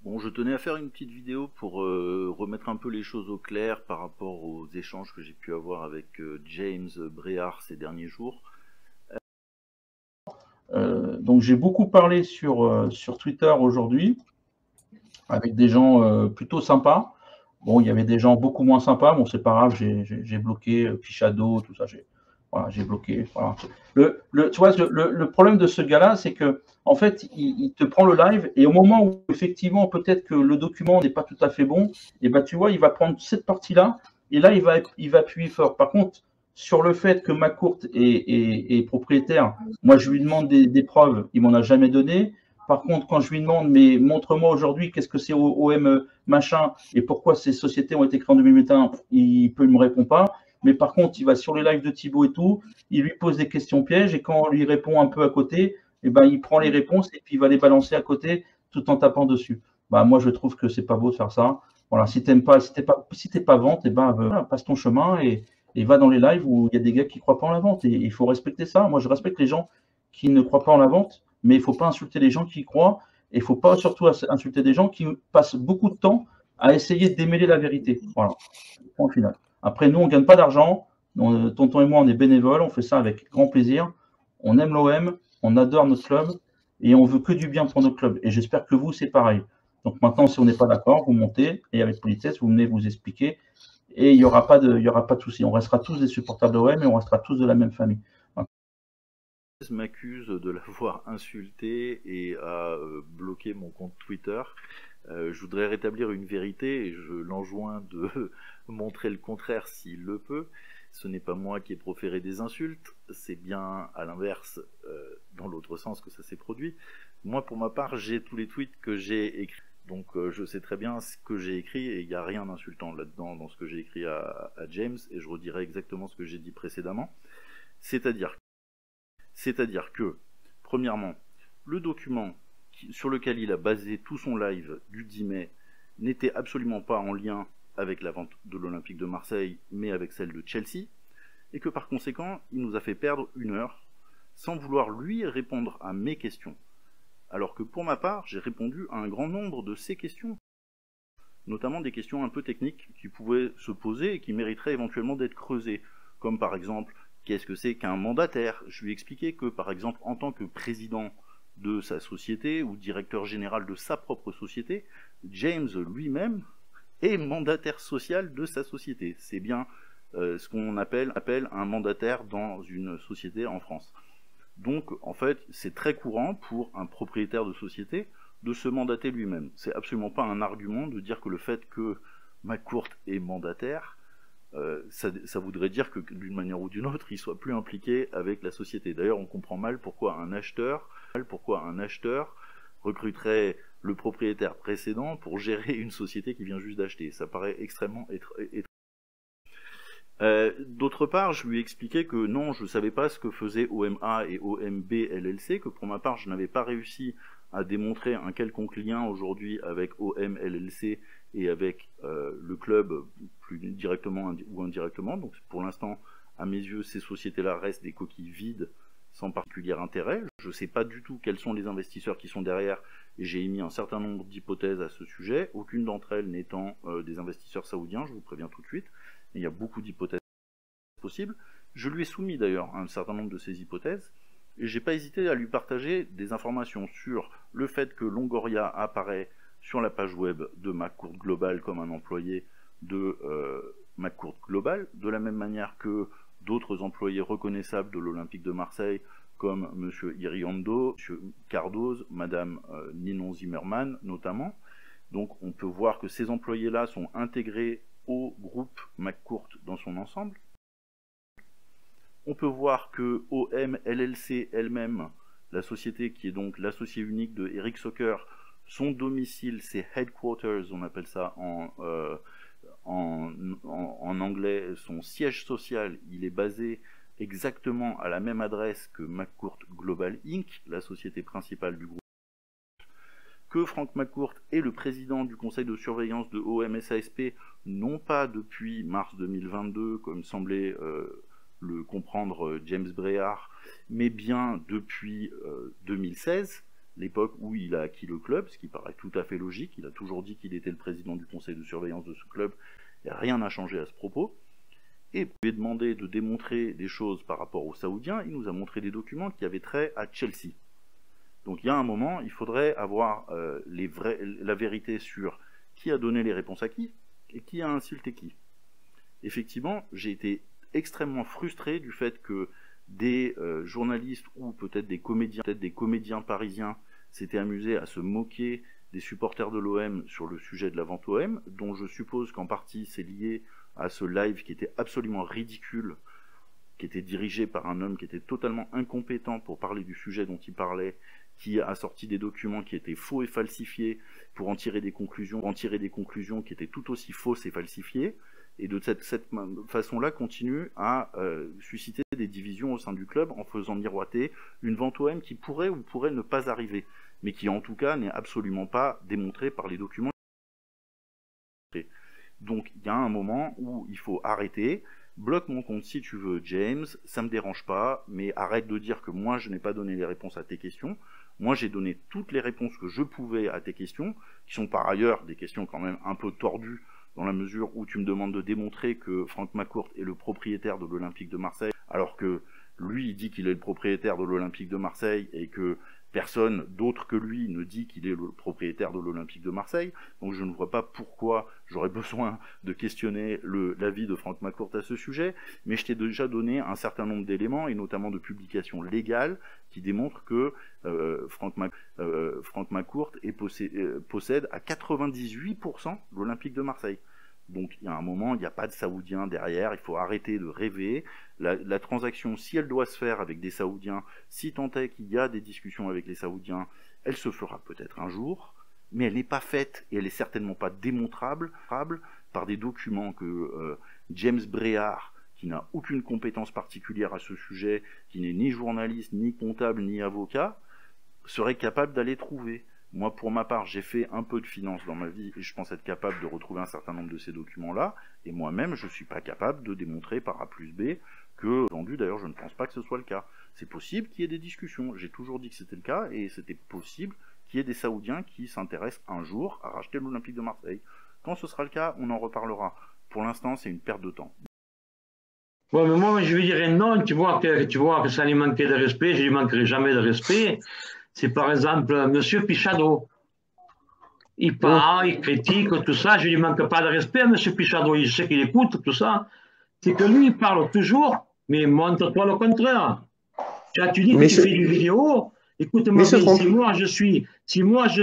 Bon, je tenais à faire une petite vidéo pour remettre un peu les choses au clair par rapport aux échanges que j'ai pu avoir avec James Bréard ces derniers jours. Donc j'ai beaucoup parlé sur Twitter aujourd'hui avec des gens plutôt sympas. Bon, il y avait des gens beaucoup moins sympas. Bon, c'est pas grave, j'ai bloqué Pichado, tout ça. Voilà, j'ai bloqué. Voilà. Tu vois, le problème de ce gars-là, c'est que en fait, il te prend le live et au moment où effectivement peut-être que le document n'est pas tout à fait bon, et ben tu vois, il va prendre cette partie-là et là il va appuyer fort. Par contre, sur le fait que McCourt est propriétaire, moi je lui demande des preuves, il m'en a jamais donné. Par contre, quand je lui demande, mais montre-moi aujourd'hui qu'est-ce que c'est OM machin et pourquoi ces sociétés ont été créées en 2021, il me répond pas. Mais par contre, il va sur les lives de Thibaut et tout, il lui pose des questions pièges et quand on lui répond un peu à côté, eh ben, il prend les réponses et puis il va les balancer à côté tout en tapant dessus. Bah, moi, je trouve que c'est pas beau de faire ça. Voilà, si t'aimes pas, si t'es pas vente, eh ben, voilà, passe ton chemin et va dans les lives où il y a des gars qui croient pas en la vente. Et il faut respecter ça. Moi, je respecte les gens qui ne croient pas en la vente, mais il faut pas insulter les gens qui y croient. Et il faut pas surtout insulter des gens qui passent beaucoup de temps à essayer de démêler la vérité. Voilà, point final. Après, nous, on ne gagne pas d'argent. Tonton et moi, on est bénévoles, on fait ça avec grand plaisir. On aime l'OM, on adore notre club et on veut que du bien pour notre club. Et j'espère que vous, c'est pareil. Donc maintenant, si on n'est pas d'accord, vous montez et avec politesse, vous venez vous expliquer et il n'y aura pas de souci. On restera tous des supporters de l'OM et on restera tous de la même famille. M'accuse de l'avoir insulté et a bloqué mon compte Twitter. Je voudrais rétablir une vérité et je l'enjoins de montrer le contraire s'il le peut. Ce n'est pas moi qui ai proféré des insultes, c'est bien à l'inverse, dans l'autre sens que ça s'est produit. Moi, pour ma part, j'ai tous les tweets que j'ai écrits. Donc je sais très bien ce que j'ai écrit et il n'y a rien d'insultant là-dedans dans ce que j'ai écrit à James et je redirai exactement ce que j'ai dit précédemment. C'est-à-dire que, premièrement, le document sur lequel il a basé tout son live du 10 mai n'était absolument pas en lien avec la vente de l'Olympique de Marseille, mais avec celle de Chelsea, et que par conséquent, il nous a fait perdre 1 heure sans vouloir lui répondre à mes questions. Alors que pour ma part, j'ai répondu à un grand nombre de ces questions, notamment des questions un peu techniques qui pouvaient se poser et qui mériteraient éventuellement d'être creusées, comme par exemple, qu'est-ce que c'est qu'un mandataire? Je lui ai expliqué que, par exemple, en tant que président de sa société ou directeur général de sa propre société, James lui-même est mandataire social de sa société. C'est bien ce qu'on appelle un mandataire dans une société en France. Donc, en fait, c'est très courant pour un propriétaire de société de se mandater lui-même. C'est absolument pas un argument de dire que le fait que McCourt est mandataire, ça voudrait dire que d'une manière ou d'une autre, il soit plus impliqué avec la société. D'ailleurs, on comprend mal pourquoi un acheteur recruterait le propriétaire précédent pour gérer une société qui vient juste d'acheter. Ça paraît extrêmement étrange. D'autre part, je lui ai expliqué que non, je ne savais pas ce que faisaient OMA et OMB LLC, que pour ma part, je n'avais pas réussi à démontrer un quelconque lien aujourd'hui avec OM LLC et avec le club plus directement ou indirectement. Donc pour l'instant, à mes yeux, ces sociétés-là restent des coquilles vides sans particulier intérêt. Je ne sais pas du tout quels sont les investisseurs qui sont derrière et j'ai émis un certain nombre d'hypothèses à ce sujet, aucune d'entre elles n'étant des investisseurs saoudiens, je vous préviens tout de suite. Il y a beaucoup d'hypothèses possibles. Je lui ai soumis d'ailleurs un certain nombre de ces hypothèses, et j'ai pas hésité à lui partager des informations sur le fait que Longoria apparaît sur la page web de McCourt Global comme un employé de McCourt Global, de la même manière que d'autres employés reconnaissables de l'Olympique de Marseille, comme M. Iriando, M. Cardoz, Mme Ninon Zimmermann notamment. Donc on peut voir que ces employés-là sont intégrés au groupe McCourt dans son ensemble. On peut voir que OM LLC elle-même, la société qui est donc l'associé unique de Eric Soccer, son domicile, ses headquarters, on appelle ça en anglais, son siège social, il est basé exactement à la même adresse que McCourt Global Inc., la société principale du groupe. Que Frank McCourt est le président du conseil de surveillance de OM-SASP, non pas depuis mars 2022, comme semblait le comprendre James Bréard, mais bien depuis 2016. l'époque où il a acquis le club, ce qui paraît tout à fait logique. Il a toujours dit qu'il était le président du conseil de surveillance de ce club, et rien n'a changé à ce propos. Et pour lui demander de démontrer des choses par rapport aux Saoudiens, il nous a montré des documents qui avaient trait à Chelsea. Donc il y a un moment, il faudrait avoir la vérité sur qui a donné les réponses à qui, et qui a insulté qui. Effectivement, j'ai été extrêmement frustré du fait que des journalistes ou peut-être des comédiens parisiens s'étaient amusés à se moquer des supporters de l'OM sur le sujet de la vente OM, dont je suppose qu'en partie c'est lié à ce live qui était absolument ridicule, qui était dirigé par un homme qui était totalement incompétent pour parler du sujet dont il parlait, qui a sorti des documents qui étaient faux et falsifiés pour en tirer des conclusions qui étaient tout aussi fausses et falsifiées, et de cette façon-là continue à susciter des divisions au sein du club en faisant miroiter une vente OM qui pourrait ou pourrait ne pas arriver, mais qui en tout cas n'est absolument pas démontrée par les documents. Donc il y a un moment où il faut arrêter. Bloque mon compte si tu veux, James, ça me dérange pas, mais arrête de dire que moi je n'ai pas donné les réponses à tes questions. Moi j'ai donné toutes les réponses que je pouvais à tes questions, qui sont par ailleurs des questions quand même un peu tordues, dans la mesure où tu me demandes de démontrer que Franck McCourt est le propriétaire de l'Olympique de Marseille, alors que lui il dit qu'il est le propriétaire de l'Olympique de Marseille et que personne d'autre que lui ne dit qu'il est le propriétaire de l'Olympique de Marseille, donc je ne vois pas pourquoi j'aurais besoin de questionner l'avis de Franck McCourt à ce sujet, mais je t'ai déjà donné un certain nombre d'éléments, et notamment de publications légales, qui démontrent que Franck McCourt possède à 98% l'Olympique de Marseille. Donc il y a un moment, il n'y a pas de Saoudiens derrière, il faut arrêter de rêver. La transaction, si elle doit se faire avec des Saoudiens, si tant est qu'il y a des discussions avec les Saoudiens, elle se fera peut-être un jour, mais elle n'est pas faite et elle n'est certainement pas démontrable par des documents que James Bréard, qui n'a aucune compétence particulière à ce sujet, qui n'est ni journaliste, ni comptable, ni avocat, serait capable d'aller trouver. Moi, pour ma part, j'ai fait un peu de finance dans ma vie et je pense être capable de retrouver un certain nombre de ces documents-là. Et moi-même, je ne suis pas capable de démontrer par A plus B que, vendu, d'ailleurs, je ne pense pas que ce soit le cas. C'est possible qu'il y ait des discussions. J'ai toujours dit que c'était le cas et c'était possible qu'il y ait des Saoudiens qui s'intéressent un jour à racheter l'Olympique de Marseille. Quand ce sera le cas, on en reparlera. Pour l'instant, c'est une perte de temps. Ouais, mais moi, je vais dire non. Tu vois que ça lui manquait de respect. Je lui manquerai jamais de respect. C'est par exemple Monsieur Pichado. Il parle, il critique, tout ça. Je ne lui manque pas de respect à Monsieur Pichado. Je sais qu'il écoute tout ça. C'est que lui, il parle toujours, mais montre-toi le contraire. Tu dis que tu fais une vidéo. Écoute-moi, si moi je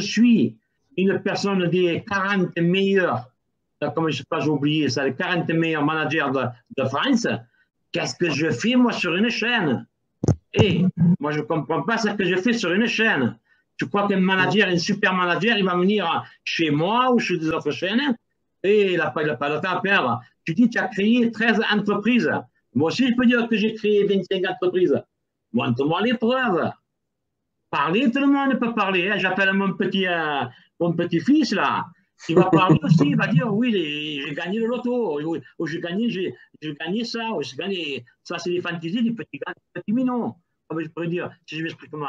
suis une personne des 40 meilleurs, comme je sais pas, j'ai oublié ça, les 40 meilleurs managers de France, qu'est-ce que je fais moi sur une chaîne? Et moi, je ne comprends pas ce que je fais sur une chaîne. Tu crois qu'un manager, un super manager, il va venir chez moi ou chez des autres chaînes et il n'a pas le temps à perdre. Tu dis que tu as créé 13 entreprises. Moi aussi, je peux dire que j'ai créé 25 entreprises. Montre-moi les preuves. Parler, tout le monde peut parler. Hein. J'appelle mon petit-fils, là. Il va parler aussi, il va dire, oui, j'ai gagné le loto, ou j'ai gagné ça, ou j'ai gagné... Ça, c'est des fantaisies, des petits minons. Comme je pourrais dire, si je m'explique comment.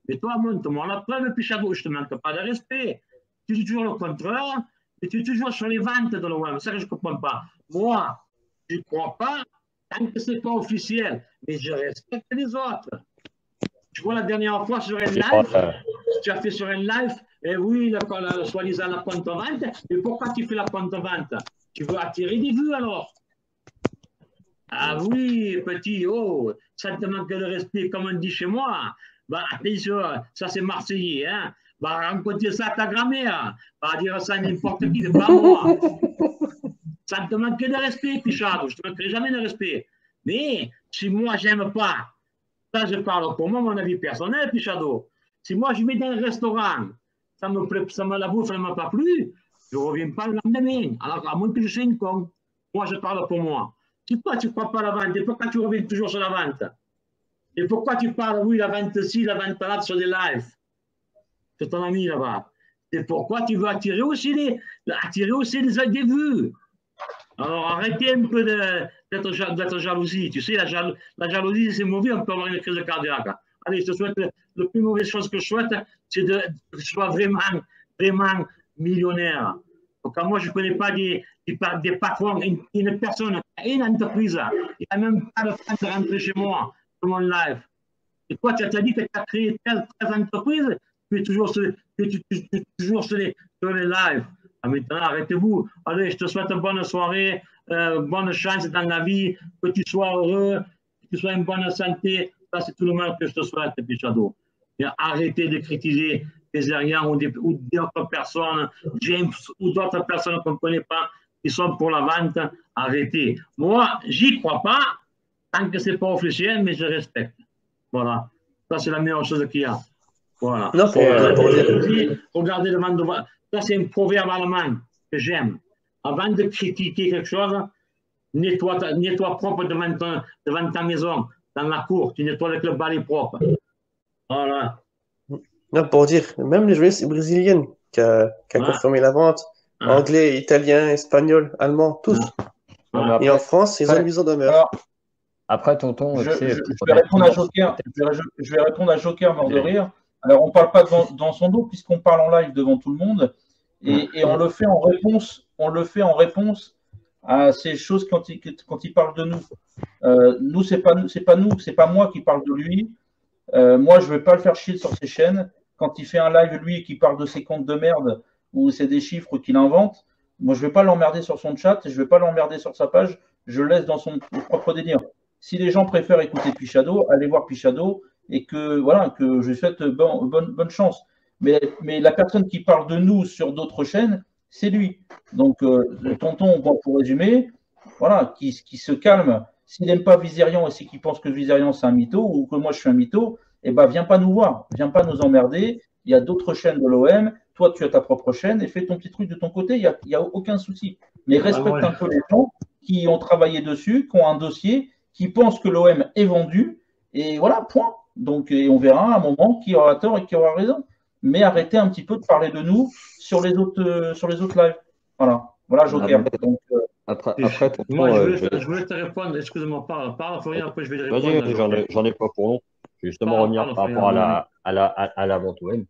Mais toi, montre-moi la preuve, Pichado, je ne te manque pas de respect. Tu dis toujours le contraire, et tu es toujours sur les ventes de l'OM. C'est ça que je ne comprends pas. Moi, je ne crois pas, tant que ce n'est pas officiel, mais je respecte les autres. Tu vois, la dernière fois sur un live, tu as fait sur un live, et oui, soi-disant la compte-vente, mais pourquoi tu fais la compte-vente? Tu veux attirer des vues alors? Ah oui, petit, oh, ça te manque de respect, comme on dit chez moi. Bah, attention, ça c'est Marseillais, hein. Va raconter ça à ta grand-mère. Va dire ça à n'importe qui, pas moi. Ça te manque de respect, Pichard, je ne te manquerai jamais de respect. Mais si moi, j'aime pas, ça je parle pour moi, mon avis personnel, Pichado. Si moi, je vais dans un restaurant, la bouffe ne m'a pas plu, je ne reviens pas le lendemain. Alors, à moins que je sois une con. Moi, je parle pour moi. Si toi, tu ne crois pas à la vente, et pourquoi tu reviens toujours sur la vente? Et pourquoi tu parles, oui, la vente ci, la vente là, sur des lives? C'est ton ami là-bas. C'est pourquoi tu veux attirer aussi des vues. Alors, arrêtez un peu d'être jalousie. Tu sais, la jalousie, c'est mauvais, on peut avoir une crise cardiaque. allez, je te souhaite, la plus mauvaise chose que je souhaite, c'est que tu sois vraiment, vraiment millionnaire. Donc, moi, je ne connais pas des patrons, une personne, une entreprise, il n'a même pas le temps de rentrer chez moi, sur mon live. Et toi, tu as dit que tu as créé telle entreprise, tu es toujours sur les lives. Maintenant, arrêtez-vous. Allez, je te souhaite une bonne soirée, bonne chance dans la vie, que tu sois heureux, que tu sois en bonne santé. Ça, c'est tout le monde que je te souhaite, Pichado. Arrêtez de critiquer les Ariens ou d'autres personnes, James ou d'autres personnes qu'on ne connaît pas, qui sont pour la vente. Arrêtez. Moi, j'y crois pas, tant que ce n'est pas officiel, mais je respecte. Voilà. Ça, c'est la meilleure chose qu'il y a. Voilà. Non, pour dire. Regardez le monde de... Ça, c'est un proverbe allemand que j'aime. Avant de critiquer quelque chose, nettoie propre devant ta maison, dans la cour. Tu nettoies avec le balai propre. Voilà. Non, pour dire, même les joueuses brésiliennes qui a confirmé la vente, anglais, italien, espagnol, allemand, tous. Et en France, ils ont une maison demeure. Après, tonton, je vais répondre à Joker. Je vais répondre à Joker mort de rire. Alors, on ne parle pas dans son dos puisqu'on parle en live devant tout le monde et on le fait en réponse. On le fait en réponse à ces choses quand il parle de nous. Nous, c'est pas moi qui parle de lui. Moi, je ne vais pas le faire chier sur ses chaînes. Quand il fait un live, lui, et qu'il parle de ses comptes de merde ou c'est des chiffres qu'il invente, moi, je ne vais pas l'emmerder sur son chat, je ne vais pas l'emmerder sur sa page, je le laisse dans son propre délire. Si les gens préfèrent écouter Pichado, allez voir Pichado et que je lui souhaite bonne chance. Mais la personne qui parle de nous sur d'autres chaînes, c'est lui. Donc, le tonton, pour résumer, voilà, qui se calme. S'il n'aime pas Vizerian et c'est qu'il pense que Vizerian c'est un mytho ou que moi je suis un mytho, eh ben viens pas nous voir, viens pas nous emmerder. Il y a d'autres chaînes de l'OM. Toi, tu as ta propre chaîne et fais ton petit truc de ton côté. Il y a aucun souci. Mais respecte un peu les gens qui ont travaillé dessus, qui ont un dossier, qui pensent que l'OM est vendu. Et voilà, point. Donc, et on verra à un moment qui aura tort et qui aura raison. Mais arrêtez un petit peu de parler de nous sur les autres lives. Voilà, Joker. Donc, Après, moi, je voulais te répondre. Excuse-moi, parle, Florian, après je vais te répondre. J'en ai pas pour long. Je vais justement revenir par rapport à la vente OM.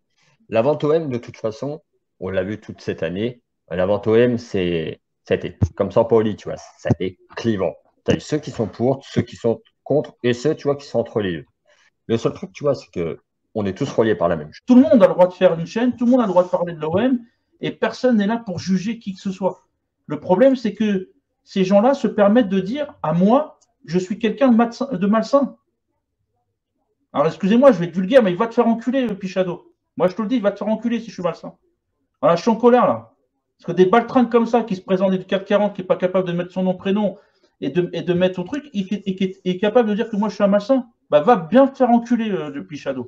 La vente OM, de toute façon, on l'a vu toute cette année. La vente OM, ça a été comme Sampaoli, tu vois, ça a été clivant. Tu as ceux qui sont pour, ceux qui sont contre et ceux, tu vois, qui sont entre les deux. Le seul truc, tu vois, c'est que on est tous reliés par la même chose. Tout le monde a le droit de faire une chaîne, tout le monde a le droit de parler de l'OM et personne n'est là pour juger qui que ce soit. Le problème, c'est que ces gens-là se permettent de dire à moi, je suis quelqu'un de malsain. Alors, excusez-moi, je vais être vulgaire, mais il va te faire enculer, Pichado. Moi, je te le dis, il va te faire enculer si je suis malsain. Voilà, je suis en colère, là. Parce que des baltringues comme ça, qui se présentent du 440, qui n'est pas capable de mettre son nom, prénom et de mettre son truc, et qui est capable de dire que moi, je suis un malsain, bah, va bien te faire enculer, Pichado.